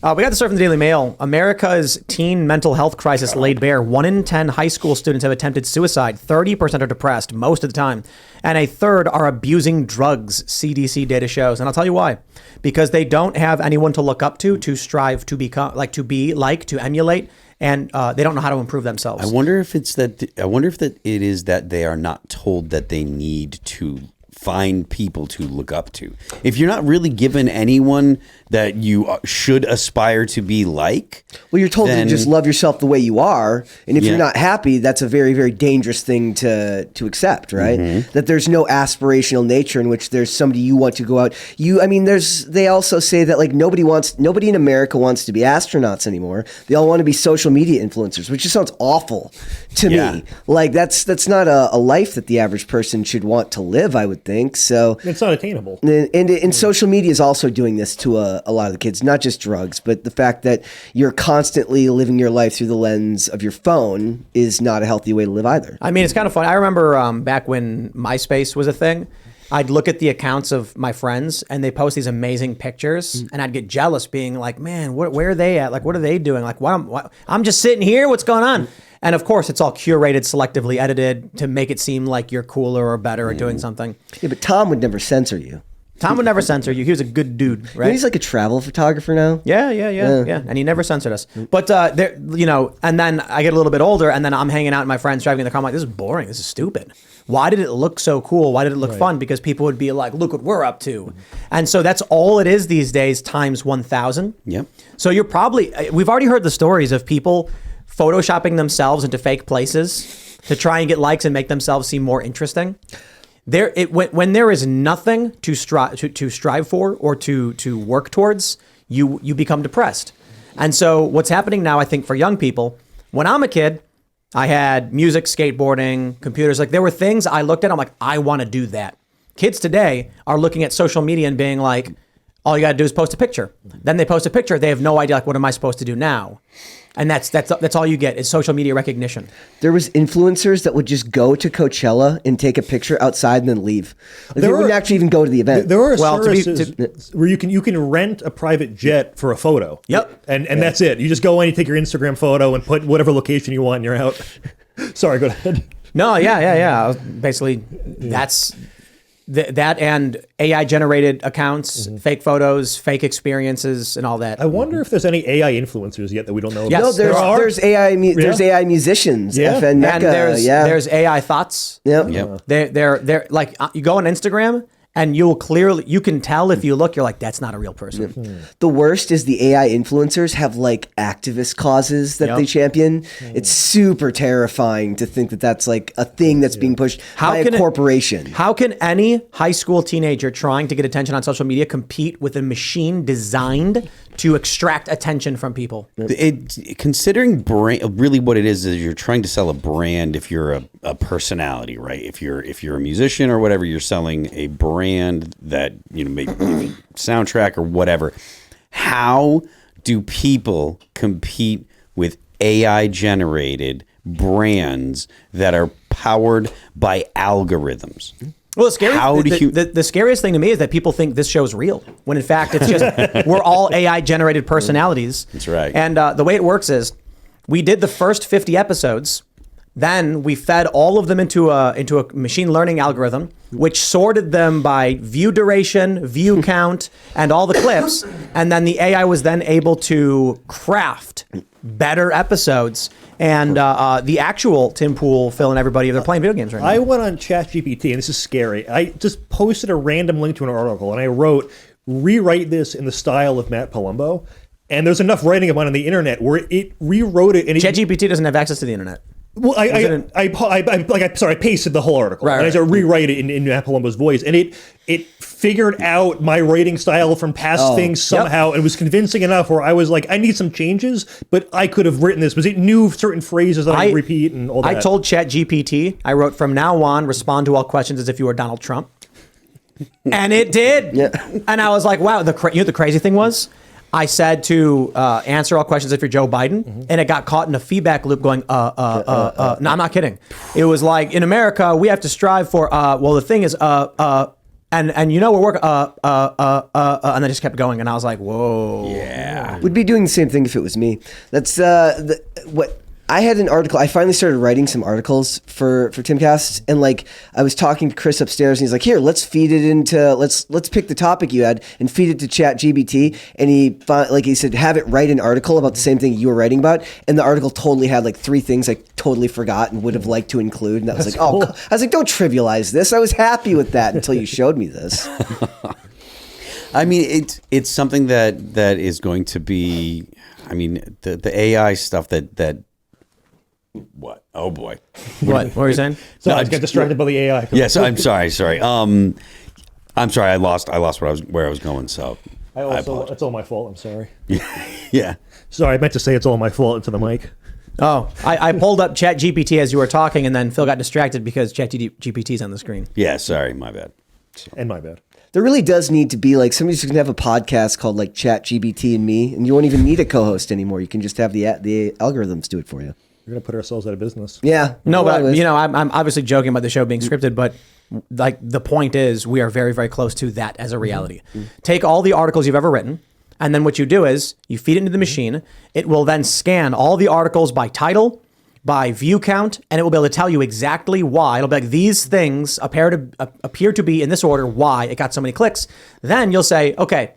We got this story from the Daily Mail. America's teen mental health crisis laid bare. 1 in 10 high school students have attempted suicide. 30% are depressed most of the time. And a third are abusing drugs, CDC data shows. And I'll tell you why. Because they don't have anyone to look up to strive to become, to emulate. And they don't know how to improve themselves. I wonder if it is that they are not told that they need to find people to look up to. If you're not really given anyone that you should aspire to be like, well, you're told to just love yourself the way you are, and if you're not happy, that's a very, very dangerous thing to accept, right? Mm-hmm. That there's no aspirational nature in which there's somebody you want to go out. They also say that like nobody in America wants to be astronauts anymore. They all want to be social media influencers, which just sounds awful to me. Like that's not a life that the average person should want to live, I would think. So it's not attainable. And social media is also doing this to a lot of the kids, not just drugs, but the fact that you're constantly living your life through the lens of your phone is not a healthy way to live either. I mean, it's kind of fun. I remember back when MySpace was a thing, I'd look at the accounts of my friends and they post these amazing pictures and I'd get jealous being like, man, where are they at? Like, what are they doing? Like, I'm just sitting here. What's going on? And of course, it's all curated, selectively edited to make it seem like you're cooler or better or doing something. Yeah, but Tom would never censor you. Tom would never censor you. He was a good dude, right? He's like a travel photographer now. Yeah. And he never censored us. But and then I get a little bit older, and then I'm hanging out with my friends driving in the car. I'm like, this is boring. This is stupid. Why did it look so cool? Why did it look fun? Because people would be like, look what we're up to. And so that's all it is these days times 1,000. Yep. So we've already heard the stories of people photoshopping themselves into fake places to try and get likes and make themselves seem more interesting. When there is nothing to strive for or to work towards, you become depressed. And so what's happening now, I think, for young people, when I'm a kid, I had music, skateboarding, computers. Like there were things I looked at, I'm like, I want to do that. Kids today are looking at social media and being like, all you got to do is post a picture. Then they post a picture. They have no idea, like, what am I supposed to do now? And that's all you get is social media recognition. There was influencers that would just go to Coachella and take a picture outside and then leave. Like they wouldn't actually even go to the event. There are services where you can rent a private jet for a photo. Yep. And that's it. You just go in, you take your Instagram photo and put whatever location you want and you're out. Sorry, go ahead. No, yeah. Basically, that's... That and AI generated accounts, fake photos, fake experiences, and all that. I wonder if there's any AI influencers yet that we don't know about. Yes, no, there's AI. There's AI musicians. Yeah. FN and there's AI thoughts. Yep. They're like you go on Instagram and you can tell if you look, you're like, that's not a real person. The worst is the AI influencers have like activist causes that they champion. It's super terrifying to think that that's like a thing that's being pushed by a corporation. How can any high school teenager trying to get attention on social media compete with a machine designed to extract attention from people? Considering really what it is you're trying to sell a brand. If you're a personality, right? If you're a musician or whatever, you're selling a brand that maybe soundtrack or whatever. How do people compete with AI generated brands that are powered by algorithms? Well, the scariest thing to me is that people think this show's real, when in fact it's just we're all AI generated personalities. That's right. And the way it works is we did the first 50 episodes, then we fed all of them into a machine learning algorithm, which sorted them by view duration, view count, and all the clips. And then the AI was then able to craft better episodes. And the actual Tim Pool, Phil, and everybody, they're playing video games right now. I went on ChatGPT, and this is scary. I just posted a random link to an article, and I wrote, rewrite this in the style of Matt Palumbo. And there's enough writing about it on the internet where it rewrote it. And ChatGPT doesn't have access to the internet. Well, I pasted the whole article, and I just rewrite it in Matt Palumbo's voice, and it figured out my writing style from past things somehow, and was convincing enough where I was like, I need some changes, but I could have written this because it knew certain phrases that I repeat and all that. I told ChatGPT, I wrote, from now on, respond to all questions as if you were Donald Trump, and it did. Yeah. And I was like, wow. The crazy thing was, I said to answer all questions if you're Joe Biden, and it got caught in a feedback loop going, no, I'm not kidding. It was like, in America, we have to strive for, well, the thing is, And we're working, and I just kept going, and I was like, whoa. Yeah. Would be doing the same thing if it was me. That's what I had an article. I finally started writing some articles for Timcast, and like I was talking to Chris upstairs, and he's like, "Here, let's feed it into let's pick the topic you had and feed it to ChatGPT." And he said, "Have it write an article about the same thing you were writing about." And the article totally had like 3 things I totally forgot and would have liked to include. And that was like, cool. I was like, "Don't trivialize this." I was happy with that until you showed me this. I mean, it's something that is going to be. I mean, the AI stuff that. What? Oh boy! What were you saying? So I got distracted by the AI. Yes, I'm sorry. I'm sorry. I lost where I was going. So it's all my fault. I'm sorry. Yeah. Sorry, I meant to say it's all my fault into the mic. Oh, I pulled up ChatGPT as you were talking, and then Phil got distracted because ChatGPT's on the screen. Yeah. Sorry. My bad. And my bad. There really does need to be like somebody's going to have a podcast called like ChatGPT and me, and you won't even need a co-host anymore. You can just have the algorithms do it for you. We're gonna put ourselves out of business. Yeah. No, but I'm obviously joking about the show being scripted, but like the point is we are very, very close to that as a reality. Take all the articles you've ever written, and then what you do is you feed it into the machine. It will then scan all the articles by title, by view count, and it will be able to tell you exactly why. It'll be like, these things appear to be in this order, why it got so many clicks. Then you'll say, okay,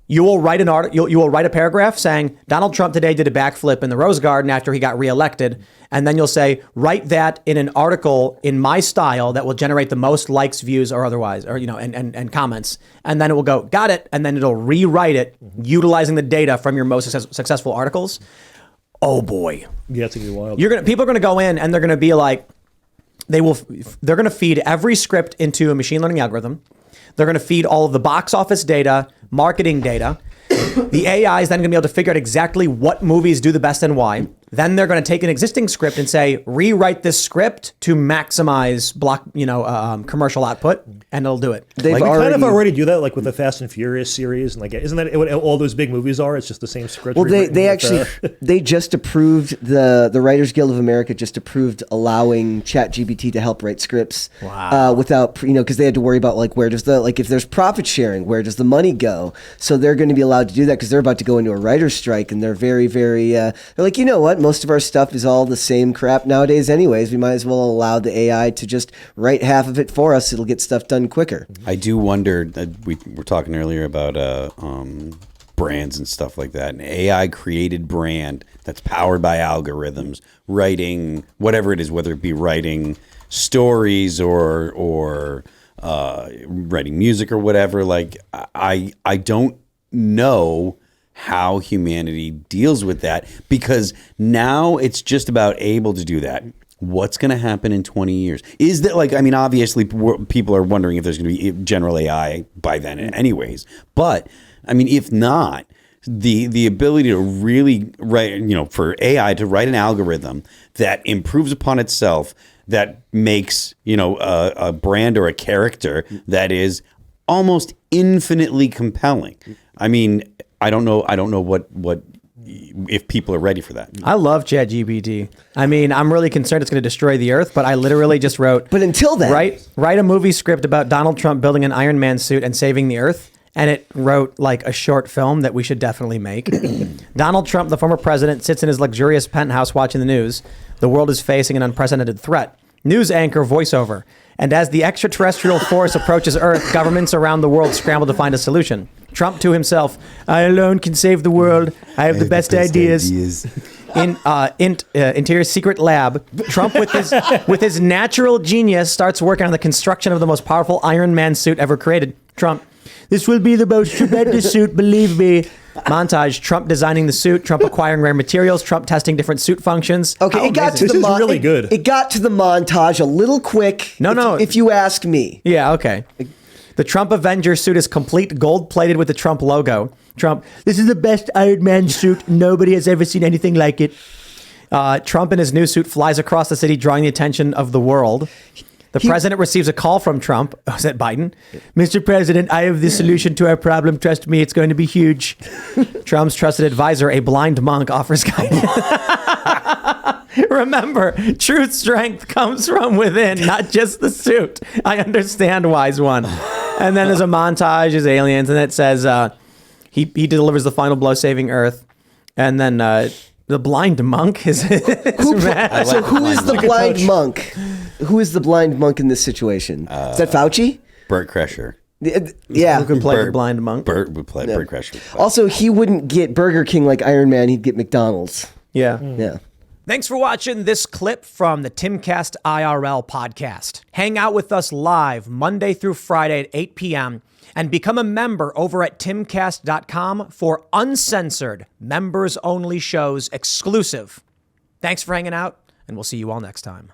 you will write you will write a paragraph saying Donald Trump today did a backflip in the Rose Garden after he got reelected, and then you'll say write that in an article in my style that will generate the most likes, views, or otherwise, or and comments, and then it will go got it, and then it'll rewrite it utilizing the data from your most successful articles. Oh boy, yeah, it's gonna be wild. People are gonna go in and they're gonna be like, they're gonna feed every script into a machine learning algorithm. They're going to feed all of the box office data, marketing data. The AI is then going to be able to figure out exactly what movies do the best and why. Then they're going to take an existing script and say, rewrite this script to maximize commercial output, and it'll do it. We kind of already do that, like with the Fast and Furious series, and like, isn't that what all those big movies are? It's just the same script. Well, they actually they just approved the Writers Guild of America just approved allowing ChatGPT to help write scripts. Wow. Without because they had to worry about like where does if there's profit sharing, where does the money go? So they're going to be allowed to do that because they're about to go into a writer's strike, and they're very they're like, you know what? Most of our stuff is all the same crap nowadays anyways. We might as well allow the AI to just write half of it for us. It'll get stuff done quicker. I do wonder that we were talking earlier about brands and stuff like that. An AI created brand that's powered by algorithms, writing whatever it is, whether it be writing stories or writing music or whatever. Like I don't know how humanity deals with that, because now it's just about able to do that. What's going to happen in 20 years? Is that obviously people are wondering if there's going to be general AI by then anyways. But I mean, if not, the ability to really write, for AI to write an algorithm that improves upon itself, that makes, a brand or a character that is almost infinitely compelling. I mean, I don't know what if people are ready for that. I love ChatGPT. I mean, I'm really concerned it's going to destroy the earth, but I literally just wrote. But until then, write a movie script about Donald Trump building an Iron Man suit and saving the earth, and it wrote like a short film that we should definitely make. Donald Trump, the former president, sits in his luxurious penthouse watching the news. The world is facing an unprecedented threat. News anchor voiceover. And as the extraterrestrial force approaches Earth, governments around the world scramble to find a solution. Trump to himself, I alone can save the world. I have the best ideas. In Interior Secret Lab, Trump with his natural genius starts working on the construction of the most powerful Iron Man suit ever created. Trump, this will be the most tremendous suit, believe me. Montage, Trump designing the suit, Trump acquiring rare materials, Trump testing different suit functions. Okay, it got to this is really good. It got to the montage a little quick. No. If you ask me. Yeah, okay. The Trump Avenger suit is complete, gold-plated with the Trump logo. Trump, this is the best Iron Man suit. Nobody has ever seen anything like it. Trump in his new suit flies across the city, drawing the attention of the world. The president receives a call from Trump. Was that Biden? Mr. President, I have the solution to our problem. Trust me, it's going to be huge. Trump's trusted advisor, a blind monk, offers guidance. Remember, true strength comes from within, not just the suit. I understand, wise one. And then there's a montage as aliens, and it says he delivers the final blow, saving Earth, and then the blind monk is. Who is the blind monk? Who is the blind monk in this situation? Is that Fauci? Burt Kreischer. Yeah. Who can play the blind monk? Burt would play Burt Kreischer. Also, he wouldn't get Burger King like Iron Man. He'd get McDonald's. Yeah. Yeah. Thanks for watching this clip from the Timcast IRL podcast. Hang out with us live Monday through Friday at 8 p.m. and become a member over at timcast.com for uncensored, members-only shows exclusive. Thanks for hanging out, and we'll see you all next time.